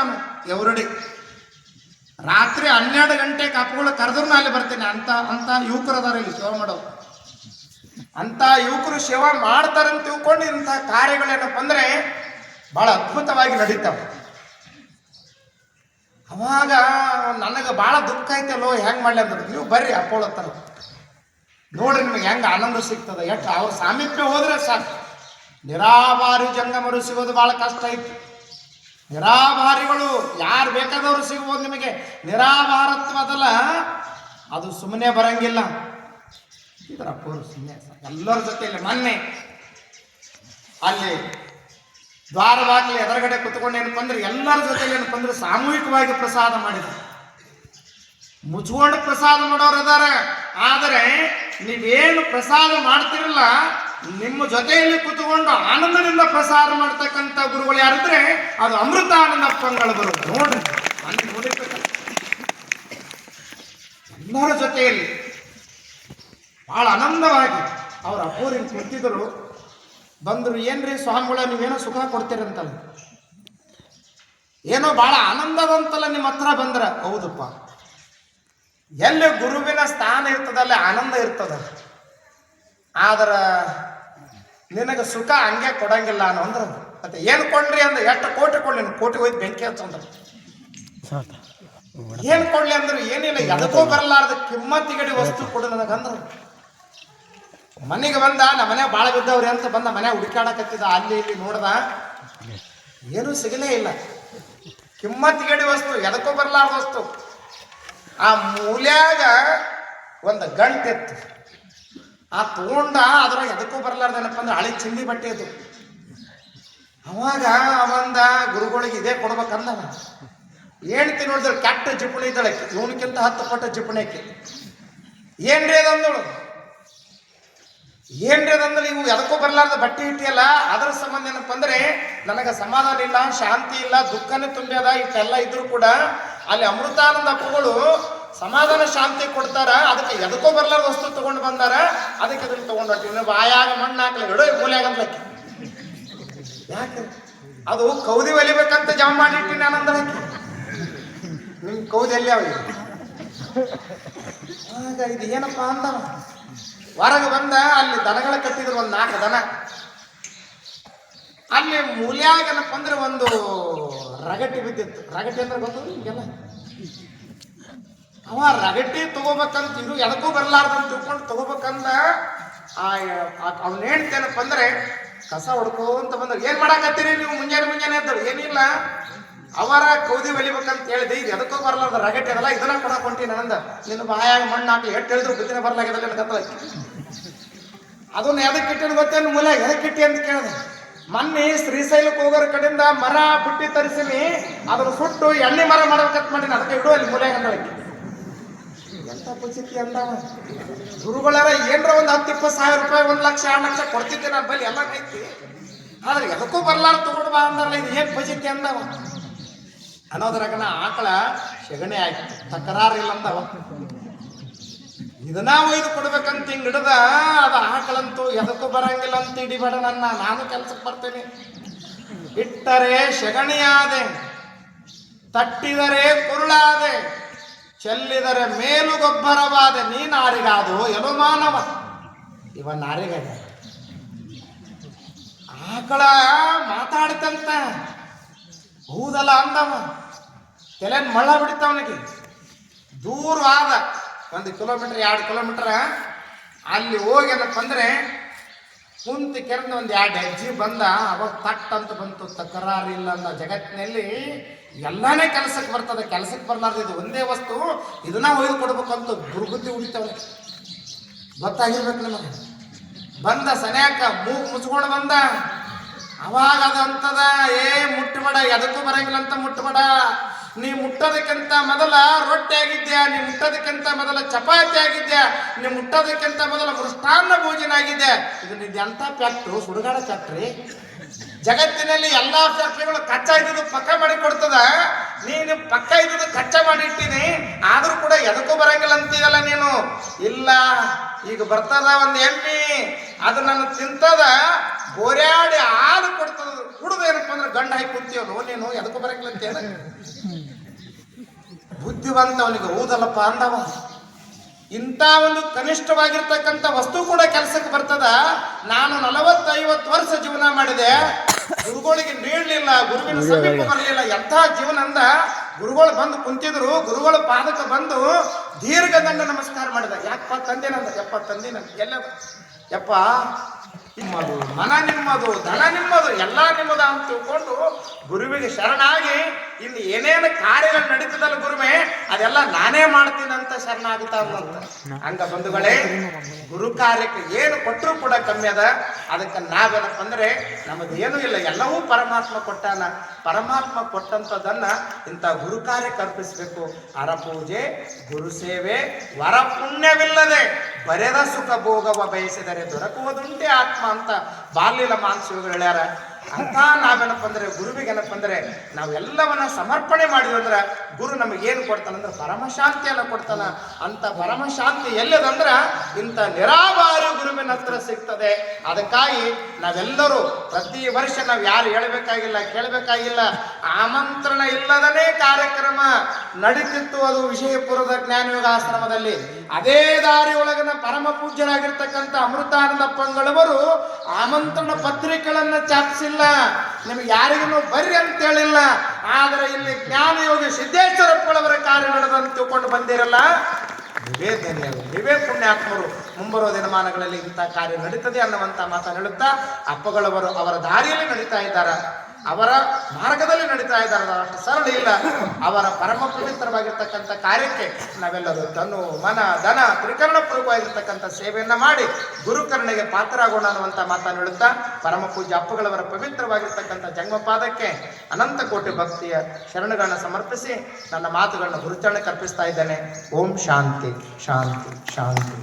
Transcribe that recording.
ನಾನು ಎವರಡಿ ರಾತ್ರಿ 12 ಗಂಟೆಗೆ ಅಪ್ಪಗಳು ಕರೆದ್ರು ಅಲ್ಲಿ ಬರ್ತೇನೆ ಅಂತ ಯುವಕರು ಅದಾರ ಇಲ್ಲಿ ಸೇವೆ ಮಾಡೋರು. ಅಂತ ಯುವಕರು ಸೇವಾ ಮಾಡ್ತಾರಂತ ತಿಳ್ಕೊಂಡು ಇಂಥ ಕಾರ್ಯಗಳೇನಪ್ಪ ಅಂದ್ರೆ ಬಹಳ ಅದ್ಭುತವಾಗಿ ನಡೀತಾವೆ. ಅವಾಗ ನನಗೆ ಬಹಳ ದುಃಖ ಐತಲ್ಲೋ, ಹೆಂಗ್ ಮಾಡ್ಲಿ ಅಂದ್ರೆ ನೀವು ಬರ್ರಿ ಅಪ್ಪೋಳತ್ತಾರ ನೋಡ್ರಿ ನಿಮಗೆ ಹೆಂಗ ಆನಂದ ಸಿಗ್ತದ. ಎಷ್ಟು ಅವ್ರ ಸಾಮೀಪ್ಯ ಹೋದ್ರೆ ಸಾಕು. ನಿರಾಭಾರಿ ಜಂಗಮರು ಸಿಗೋದು ಬಹಳ ಕಷ್ಟ ಐತಿ. ನಿರಾಭಾರಿಗಳು ಯಾರು ಬೇಕಾದವರು ಸಿಗ್ಬೋದು ನಿಮಗೆ. ನಿರಾಭಾರತ್ವದಲ್ಲ ಅದು ಸುಮ್ಮನೆ ಬರಂಗಿಲ್ಲ. ಇದರ ಅಪ್ಪರು ಸುಮ್ಮನೆ ಎಲ್ಲರ ಜೊತೆಯಲ್ಲಿ ಮೊನ್ನೆ ಅಲ್ಲಿ ದ್ವಾರವಾಗಲಿ ಎದುರುಗಡೆ ಕುತ್ಕೊಂಡು ಏನಪ್ಪ ಅಂದ್ರೆ ಎಲ್ಲರ ಜೊತೆಲಿ ಏನಪ್ಪ ಅಂದ್ರೆ ಸಾಮೂಹಿಕವಾಗಿ ಪ್ರಸಾದ ಮಾಡಿದ್ರು. ಮುಚ್ಕೊಂಡು ಪ್ರಸಾದ ಮಾಡೋರು ಅದಾರ. ಆದರೆ ನೀವೇನು ಪ್ರಸಾದ ಮಾಡ್ತಿರಲ್ಲ, ನಿಮ್ಮ ಜೊತೆಯಲ್ಲಿ ಕುತ್ಕೊಂಡು ಆನಂದದಿಂದ ಪ್ರಸಾದ ಮಾಡ್ತಕ್ಕಂಥ ಗುರುಗಳು ಯಾರಿದ್ರೆ ಅದು ಅಮೃತ ಆನಂದಪ್ಪಂಗಳು ಬರೋದು ನೋಡ್ರಿ. ಅಲ್ಲಿ ನೋಡಿರ್ಬೇಕು ಎಲ್ಲರ ಜೊತೆಯಲ್ಲಿ ಬಹಳ ಆನಂದವಾಗಿ ಅವ್ರ ಅಪ್ಪೋರಿಗೆ ಕುಂತಿದ್ರು. ಬಂದರು, ಏನ್ರಿ ಸ್ವಾಮಿಗಳ ನೀವೇನೋ ಸುಖ ಕೊಡ್ತೀರಂತಲ್ಲ, ಏನೋ ಬಹಳ ಆನಂದವಂತಲ್ಲ ನಿಮ್ಮ ಹತ್ರ ಬಂದ್ರ. ಹೌದಪ್ಪ, ಎಲ್ಲಿ ಗುರುವಿನ ಸ್ಥಾನ ಇರ್ತದಲ್ಲ ಆನಂದ ಇರ್ತದ. ಆದ್ರ ನಿನಗೆ ಸುಖ ಹಂಗೆ ಕೊಡಂಗಿಲ್ಲ ಅನ್ನೋ ಅಂದ್ರ. ಮತ್ತೆ ಏನು ಕೊಡ್ರಿ ಅಂದ್ರೆ ಎಷ್ಟು ಕೋಟಿ ಕೊಡ್ಲಿ, ಕೋಟಿ ಹೋಯ್ತು ಬೆಂಕಿ ಹಚ್ಚಂದ್ರ ಏನ್ ಕೊಡ್ಲಿ ಅಂದ್ರೆ ಏನಿಲ್ಲ, ಎದಕ್ಕೂ ಬರಲಾರ್ದ ಕಿಮ್ಮತ್ತಿಗಡಿ ವಸ್ತು ಕೊಡು ನನಗಂದ್ರ. ಮನೆಗೆ ಬಂದ, ನಮ್ಮ ಮನೆ ಭಾಳ ಬಿದ್ದವ್ರಿ ಅಂತ ಬಂದ, ಮನೆ ಹುಡುಕಾಡಕತ್ತಿದ, ಅಲ್ಲಿ ಇಲ್ಲಿ ನೋಡ್ದ, ಏನೂ ಸಿಗಲೇ ಇಲ್ಲ. ಕಿಮ್ಮತ್ತಿಗಡಿ ವಸ್ತು, ಎದಕ್ಕೂ ಬರಲಾರ್ದ ವಸ್ತು. ಆ ಮೂಲ್ಯಾಗ ಒಂದು ಗಂಟೆತ್ತು, ಆ ತಗೊಂಡ ಅದ್ರಾಗ ಎದಕ್ಕೂ ಬರಲಾರ್ದೇನಪ್ಪ ಅಂದ್ರೆ ಹಳೆ ಚಿಂದಿ ಬಟ್ಟೆ ಅದು. ಅವಾಗ ಅವಂದ ಗುರುಗಳಿಗೆ ಇದೇ ಕೊಡ್ಬೇಕಂದವ. ಹೇಳ್ತಿ ನೋಡಿದ್ರೆ ಕೆಟ್ಟ ಜಿಪುಣಿ ಇದ್ದಳಕ್ಕೆ, ಇವನಕ್ಕಿಂತ 10 ಪಟ್ಟ ಜಿಪುಣಿಕೆ. ಏನ್ರಿ ಅದಂದಳು, ಏನ್ರಿ ಅದಂದ್ರೆ ಇವು ಎದಕ್ಕೂ ಬರಲಾರ್ದ ಬಟ್ಟೆ ಇಟ್ಟಿಯಲ್ಲ, ಅದ್ರ ಸಂಬಂಧ ಏನಪ್ಪ ಅಂದ್ರೆ ನನಗೆ ಸಮಾಧಾನ ಇಲ್ಲ, ಶಾಂತಿ ಇಲ್ಲ, ದುಃಖನೇ ತುಂಬ್ಯದ. ಇಷ್ಟೆಲ್ಲ ಇದ್ರು ಕೂಡ ಅಲ್ಲಿ ಅಮೃತಾನಂದ ಅಪ್ಪಗಳು ಸಮಾಧಾನ ಶಾಂತಿ ಕೊಡ್ತಾರ. ಅದಕ್ಕೆ ಎದಕ್ಕೂ ಬರಲಾರ್ದ ವಸ್ತು ತಗೊಂಡು ಬಂದಾರ, ಅದಕ್ಕೆ ಅದನ್ನ ತಗೊಂಡು ಹೊಟ್ಟಿವಿ. ಬಾಯಾಗ ಮಣ್ಣು ಹಾಕ್ಲಿ ಇಡೋ ಮೂಲ್ಯಾಗ ಅಂದ್ಲಕ್ಕೆ. ಯಾಕೆ ಅದು ಕೌದಿ ಒಲಿಬೇಕಂತ ಜಮಾ ಮಾಡಿಟ್ಟಿನಿ ಆನಂದಕ್ಕೆ. ನಿಮ್ ಕೌದಿ ಎಲ್ಲಿ ಅವ ಆಗ ಇದು ಏನಪ್ಪ ಅಂದವ. ಹೊರಗೆ ಬಂದ, ಅಲ್ಲಿ ದನಗಳ ಕಟ್ಟಿದ್ರು, ಒಂದು 4 ದನ. ಅಲ್ಲಿ ಮೂಲ್ಯಾಗ ಏನಪ್ಪ ಅಂದ್ರೆ ಒಂದು ರಗಟಿ ಬಿದ್ದಿತ್ತು. ರಗಟಿ ಅಂದ್ರೆ ಗೊತ್ತದ ನಿಮ್ಗೆಲ್ಲ. ಅವ ರಗಟಿ ತಗೋಬೇಕಂತ ಇದು ಎದಕ್ಕೂ ಬರಲಾರ್ದಂತ ತಿಳ್ಕೊಂಡು ತಗೋಬೇಕಂದ ಅವ್ನ ಹೇಳ್ತೇನಪ್ಪ ಅಂದ್ರೆ ಕಸ ಹೊಡ್ಕೊಂತ ಬಂದ್ರೆ, ಏನ್ ಮಾಡಾಕತ್ತೀರಿ ನೀವು ಮುಂಜಾನೆ ಎದ್ದಳು? ಏನಿಲ್ಲ, ಅವರ ಕೌದಿ ಒಲಿಬೇಕಂತ ಹೇಳಿದೆ. ಇದು ಎದಕ್ಕೂ ಬರಲಾರ್ದ ರಗಟಿ ಅದಲ್ಲ, ಇದನ್ನ ಕೊಡಕ್ ಹೊಂಟೀನಿ ನಂದ. ನಿನ್ನ ಬಾಯಾಗ ಮಣ್ಣು ಹಾಕಿ ಎಷ್ಟು ಹೇಳಿದ್ರು ಬುದ್ಧಿನ ಬರ್ಲಾಗದಲ್ಲ ಕತ್ತಲಕ್ಕೆ. ಅದನ್ನ ಎದಕ್ಕೆ ಇಟ್ಟಿನ ಗೊತ್ತೇನು, ಮೂಲ್ಯಾಗ ಎದಕ್ಕೆ ಇಟ್ಟಿ ಅಂತ ಕೇಳಿದೆ. ಮೊನ್ನೆ ಶ್ರೀಶೈಲಕ್ಕೆ ಹೋಗೋರ ಕಡೆಯಿಂದ ಮರ ಬುಟ್ಟಿ ತರಿಸಿನಿ, ಅದನ್ನ ಸುಟ್ಟು ಎಣ್ಣೆ ಮರ ಮಾಡ್ಬೇಕಂತ ಮಾಡೀನಿ, ಅದಕ್ಕೆ ಇಡು ಅಲ್ಲಿ ಮೂಲ್ಯಾಗ ಅಂದಳಕ್ಕೆ. ಎಂತ ಪರಿಸ್ಥಿತಿ ಅಂದವ. ಗುರುಗಳಾರ ಏನ್ರ ಒಂದು 10-20 ಸಾವಿರ ರೂಪಾಯಿ, 1 ಲಕ್ಷ 2 ಲಕ್ಷ ಕೊಡ್ತಿದ್ದೆ ನನ್ನ ಬಳಿ, ಎಲ್ಲ ಐತಿ. ಆದ್ರೆ ಎದಕ್ಕೂ ಬರ್ಲಾರ ತಗೊಂಡು ಬಾ ಅಂದಾರಲ್ಲ, ಇದು ಏನ್ ಪರಿಸ್ಥಿತಿ ಅಂದವ. ಅನ್ನೋದ್ರಾಗನ ಆಕಳ ಸೆಗಣಿ ಆಯ್ತು, ತಕರಾರಿಲ್ಲ ಅಂದವ. ಇದನ್ನ ಒಯ್ದು ಕೊಡ್ಬೇಕಂತ ಹಿಂಗ್ ಹಿಡ್ದ, ಅದ ಆಕಳಂತೂ ಎದಕ್ಕೂ ಬರಂಗಿಲ್ಲ ಅಂತ ಹಿಡಿಬೇಡ ನನ್ನ, ನಾನು ಕೆಲ್ಸಕ್ಕೆ ಬರ್ತೇನೆ. ಇಟ್ಟರೆ ಸೆಗಣಿಯಾದೆ, ತಟ್ಟಿದರೆ ಕುರುಳಾದೆ, ಚೆಲ್ಲಿದರೆ ಮೇಲು ಗೊಬ್ಬರವಾದೆ, ನೀ ನಾರಿಗಾದು ಎಲು ಮಾನವ. ಇವ ನಾರಿಗಾದ. ಆಕಳ ಮಾತಾಡ್ತಂತ, ಹೌದಲ್ಲ ಅಂದವ. ತಲೆ ಮಳ್ಳ ಬಿಡಿತವನಿಗೆ. ದೂರವಾದ 1 ಕಿಲೋಮೀಟರ್ 2 ಕಿಲೋಮೀಟರ್ ಅಲ್ಲಿ ಹೋಗಿ ಏನಪ್ಪ ಅಂದ್ರೆ ಕುಂತಿ ಕೆರೆದ 1-2 ಹೆಜ್ಜೆ ಬಂದ. ಅವಾಗ ತಟ್ ಅಂತ ಬಂತು, ತಕರಾರಿಲ್ಲ ಅನ್ನೋ ಜಗತ್ತಿನಲ್ಲಿ ಎಲ್ಲಾನೇ ಕೆಲಸಕ್ಕೆ ಬರ್ತದೆ. ಕೆಲಸಕ್ಕೆ ಬರಲಾರ್ದು ಇದು ಒಂದೇ ವಸ್ತು, ಇದನ್ನ ಒಯ್ದು ಕೊಡ್ಬೇಕಂತ ದುರ್ಬುದ್ಧಿ ಉಳಿತವನೆ. ಗೊತ್ತಾಗಿರ್ಬೇಕು ನಮಗೆ. ಬಂದ ಸನ್ಯಾಕ ಮೂಗು ಮುಚ್ಕೊಂಡು ಬಂದ. ಅವಾಗ ಅದಂತದ, ಮುಟ್ಟಬೇಡ, ಎದಕ್ಕೂ ಬರಂಗಿಲ್ಲ ಅಂತ ಮುಟ್ಟಬೇಡ. ನೀ ಮುಟ್ಟೋದಕ್ಕಿಂತ ಮೊದಲ ರೊಟ್ಟಿ ಆಗಿದ್ಯಾ, ನೀ ಮುಟ್ಟೋದಕ್ಕಿಂತ ಮೊದಲ ಚಪಾತಿ ಆಗಿದ್ಯಾ, ನೀ ಮುಟ್ಟೋದಕ್ಕಿಂತ ಮೊದಲ ಮೃಷ್ಟಾನ್ನ ಭೋಜನ ಆಗಿದ್ಯಾ. ಇದು ಎಂತ ಫ್ಯಾಕ್ಟ್ರು, ಸುಡುಗಾಡ ಫ್ಯಾಕ್ಟ್ರಿ. ಜಗತ್ತಿನಲ್ಲಿ ಎಲ್ಲಾ ಫ್ಯಾಕ್ಟ್ರಿಗಳು ಕಚ್ಚಾ ಇದ್ದು ಪಕ್ಕ ಮಾಡಿ ಕೊಡ್ತದ. ನೀನು ಪಕ್ಕ ಇದ್ದು ಕಚ್ಚಾ ಮಾಡಿ ಇಟ್ಟಿನಿ, ಆದ್ರೂ ಕೂಡ ಎದಕ್ಕೂ ಬರಂಗಿಲ್ಲ ಅಂತೀಯಲ್ಲ ನೀನು. ಇಲ್ಲ, ಈಗ ಬರ್ತದ ಒಂದು ಎಮ್ಮಿ, ಅದು ನನ್ನ ತಿಂತದ, ಗೋರ್ಯಾಡಿ ಹಾಲು ಕೊಡ್ತದ ಕುಡಿದು ಏನಪ್ಪ ಅಂದ್ರೆ ಗಂಡ ಹಾಕಿ ಕುಂತೀವನು ನೀನು ಎದಕ್ಕೂ ಬರಂಗಿಲ್ಲಂತೇನ ಬುದ್ಧಿವಂತ ಅವನಿಗೆ ಹೌದಲ್ಲಪ್ಪ ಅಂದವ. ಇಂಥ ಒಂದು ಕನಿಷ್ಠವಾಗಿರ್ತಕ್ಕಂಥ ವಸ್ತು ಕೂಡ ಕೆಲಸಕ್ಕೆ ಬರ್ತದ. ನಾನು 40-50 ವರ್ಷ ಜೀವನ ಮಾಡಿದೆ, ಗುರುಗಳಿಗೆ ನೀಡಲಿಲ್ಲ, ಗುರುವಿನ ಸಮೀಪ ಬರಲಿಲ್ಲ. ಎಂಥ ಜೀವನ ಅಂದ. ಗುರುಗಳು ಬಂದು ಕುಂತಿದ್ರು, ಗುರುಗಳ ಪಾದಕ್ಕೆ ಬಂದು ದೀರ್ಘ ದಂಡ ನಮಸ್ಕಾರ ಮಾಡಿದ. ಯಾಕಪ್ಪ ತಂದೇನಂದ? ಯಪ್ಪ ತಂದೇನಂದ. ಎಲ್ಲ ಯಪ್ಪ ನಿಮ್ಮದು, ಮನ ನಿಮ್ಮದು, ಧನ ನಿಮ್ಮದು, ಎಲ್ಲ ನಿಮ್ಮದ ಅಂತ ತಿಳ್ಕೊಂಡು ಗುರುವಿಗೆ ಶರಣಾಗಿ ಇಲ್ಲಿ ಏನೇನು ಕಾರ್ಯಗಳು ನಡೀತದಲ್ಲ ಗುರುವೇ ಅದೆಲ್ಲ ನಾನೇ ಮಾಡ್ತೀನಿ ಅಂತ ಶರಣಾಗುತ್ತಾ ಅಂತ. ಹಂಗ ಬಂಧುಗಳೇ, ಗುರು ಕಾರ್ಯಕ್ಕೆ ಏನು ಕೊಟ್ಟರು ಕೂಡ ಕಮ್ಮಿ ಅದ. ಅದಕ್ಕೆ ನಾವೇನಪ್ಪ ಅಂದ್ರೆ ನಮ್ಮದು ಏನೂ ಇಲ್ಲ, ಎಲ್ಲವೂ ಪರಮಾತ್ಮ ಕೊಟ್ಟಾನ. ಪರಮಾತ್ಮ ಕೊಟ್ಟಂಥದ್ದನ್ನ ಇಂಥ ಗುರು ಕಾರ್ಯಕ್ಕೆ ಅರ್ಪಿಸಬೇಕು. ಹರಪೂಜೆ, ಗುರು ಸೇವೆ, ವರ ಪುಣ್ಯವಿಲ್ಲದೆ ಬರೆದ ಸುಖ ಭೋಗವ ಬಯಸಿದರೆ ದೊರಕುವುದುಂಟೆ ಆತ್ಮ ಅಂತ ಬಾಲ್ಯಲ ಮಾನಸಿಗಳು ಹೇಳ್ಯಾರ. ಅಂತ ನಾವೇನಪ್ಪ ಅಂದ್ರೆ ಗುರುವಿಗೆ ಏನಪ್ಪ ಅಂದ್ರೆ ನಾವೆಲ್ಲವನ್ನ ಸಮರ್ಪಣೆ ಮಾಡಿದ್ವಿ ಅಂದ್ರೆ ಗುರು ನಮಗೇನು ಕೊಡ್ತಾನಂದ್ರೆ ಪರಮಶಾಂತಿಯನ್ನ ಕೊಡ್ತಾನ. ಅಂತ ಪರಮಶಾಂತಿ ಎಲ್ಲದಂದ್ರ ಇಂಥ ನಿರಾಭಾರಿ ಗುರುವಿನ ಹತ್ರ ಸಿಗ್ತದೆ. ಅದಕ್ಕಾಗಿ ನಾವೆಲ್ಲರೂ ಪ್ರತಿ ವರ್ಷ ನಾವು ಯಾರು ಹೇಳ್ಬೇಕಾಗಿಲ್ಲ, ಕೇಳಬೇಕಾಗಿಲ್ಲ, ಆಮಂತ್ರಣ ಇಲ್ಲದನೇ ಕಾರ್ಯಕ್ರಮ ನಡೀತಿತ್ತು. ಅದು ವಿಜಯಪುರದ ಜ್ಞಾನಯೋಗ ಆಶ್ರಮದಲ್ಲಿ. ಅದೇ ದಾರಿ ಒಳಗಿನ ಪರಮ ಪೂಜ್ಯರಾಗಿರ್ತಕ್ಕಂಥ ಅಮೃತಾನಂದಪ್ಪಂಗಳವರು ಆಮಂತ್ರಣ ಪತ್ರಿಕೆಗಳನ್ನ ಛಾಪಿಸಿಲ್ಲ, ನಿಮಗೆ ಯಾರಿಗೂ ಬರ್ರಿ ಅಂತ ಹೇಳಿಲ್ಲ. ಆದರೆ ಇಲ್ಲಿ ಜ್ಞಾನಯೋಗಿ ಸಿದ್ದೇಶ್ವರಪ್ಪಳವರ ಕಾರ್ಯ ನಡೆದಂತ ತಿಳ್ಕೊಂಡು ಬಂದಿರಲ್ಲ, ನೀವೇ ಧನ್ಯರು, ನೀವೇ ಪುಣ್ಯಾತ್ಮರು. ಮುಂಬರುವ ದಿನಮಾನಗಳಲ್ಲಿ ಇಂಥ ಕಾರ್ಯ ನಡೀತದೆ ಅನ್ನುವಂಥ ಮಾತನ್ನು ಹೇಳುತ್ತಾ ಅಪ್ಪಗಳವರು ಅವರ ದಾರಿಯಲ್ಲಿ ನಡೀತಾ ಇದ್ದಾರೆ, ಅವರ ಮಾರ್ಗದಲ್ಲಿ ನಡೀತಾ ಇದ್ದಾರೆ. ಅಷ್ಟು ಸರಳ ಇಲ್ಲ. ಅವರ ಪರಮ ಪವಿತ್ರವಾಗಿರ್ತಕ್ಕಂಥ ಕಾರ್ಯಕ್ಕೆ ನಾವೆಲ್ಲರೂ ತನು ಮನ ಧನ ತ್ರಿಕರಣಪೂರ್ವವಾಗಿರ್ತಕ್ಕಂಥ ಸೇವೆಯನ್ನ ಮಾಡಿ ಗುರುಕರ್ಣೆಗೆ ಪಾತ್ರರಾಗೋಣ ಅನ್ನುವಂಥ ಮಾತನ್ನು ಹೇಳುತ್ತಾ ಪರಮ ಪೂಜ್ಯ ಅಪ್ಪಗಳವರ ಪವಿತ್ರವಾಗಿರ್ತಕ್ಕಂಥ ಜನ್ಮಪಾದಕ್ಕೆ ಅನಂತ ಕೋಟಿ ಭಕ್ತಿಯ ಶರಣುಗಳನ್ನ ಸಮರ್ಪಿಸಿ ನನ್ನ ಮಾತುಗಳನ್ನ ಗುರುಚರಣೆಗೆ ಅರ್ಪಿಸ್ತಾ ಇದ್ದೇನೆ. ಓಂ ಶಾಂತಿ ಶಾಂತಿ ಶಾಂತಿ.